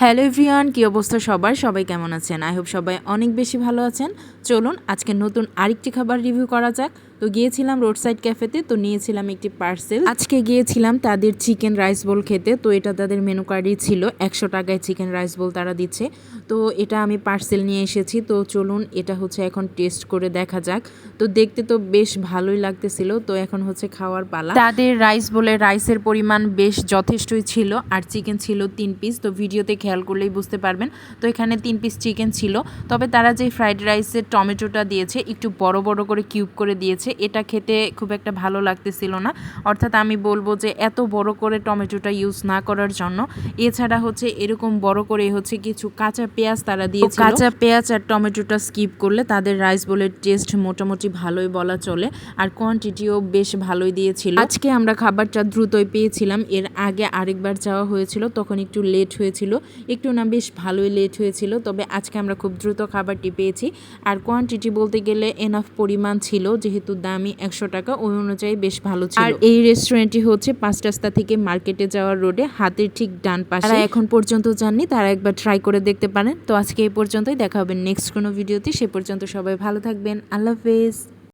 Hello everyone, কী অবস্থা সবার? সবাই কেমন আছেন? আই হোপ সবাই অনেক বেশি ভালো আছেন। চলুন আজকে নতুন আরেকটি খাবার রিভিউ করা যাক। তো গিয়েছিলাম রোড সাইড ক্যাফেতে, তো নিয়েছিলাম একটি পার্সেল। আজকে গিয়েছিলাম তাদের চিকেন রাইস বোল খেতে। তো এটা তাদের মেনু কার্ডই ছিল, 100 টাকায় চিকেন রাইস বোল তারা দিচ্ছে। তো এটা আমি পার্সেল নিয়ে এসেছি। তো চলুন এটা হচ্ছে এখন টেস্ট করে দেখা যাক। তো দেখতে তো বেশ ভালোই লাগতেছিল। তো এখন হচ্ছে খাওয়ার পালা। তাদের রাইস বোলে রাইসের পরিমাণ বেশ যথেষ্টই ছিল, আর চিকেন ছিল 3 পিস। তো ভিডিওতে খেয়াল করলেই বুঝতে পারবেন। তো এখানে 3 পিস চিকেন ছিল, তবে তারা যে ফ্রাইড রাইসের টমেটোটা দিয়েছে একটু বড় বড় করে কিউব করে দিয়েছে, এটা খেতে খুব একটা ভালো লাগতেছিল না। অর্থাৎ আমি বলবো যে এত বড় করে টমেটোটা ইউজ না করার জন্য। এছাড়া হচ্ছে এরকম বড় করে হচ্ছে কিছু কাঁচা পেঁয়াজ তারা দিয়েছিল। কাঁচা পেঁয়াজ আর টমেটোটা স্কিপ করলে তাদের রাইস বোলের টেস্ট মোটামুটি ভালোই বলা চলে, আর কোয়ান্টিটিও বেশ ভালোই দিয়েছিল। আজকে আমরা খাবারটা দ্রুতই পেয়েছিলাম। এর আগে আরেকবার যাওয়া হয়েছিল, তখন একটু লেট হয়েছিল, একটু না বেশ ভালোই লেট হয়েছিল। তবে আজকে আমরা খুব দ্রুত খাবারটি পেয়েছি, আর কোয়ান্টিটি বলতে গেলে এনাফ পরিমাণ ছিল, যেহেতু দামি 100 টাকা, ওই অনুযায়ী বেশ ভালো ছিল। আর এই রেস্টুরেন্টটি হচ্ছে 5 রাস্তা থেকে মার্কেটে যাওয়ার রোডে হাতের ঠিক ডান পাশে। যারা এখন পর্যন্ত যাননি তারা একবার ট্রাই করে দেখতে পারেন। তো আজকে এই পর্যন্তই, দেখা হবে নেক্সট কোনো ভিডিওতে। সে পর্যন্ত সবাই ভালো থাকবেন। আল্লাহ হাফেজ।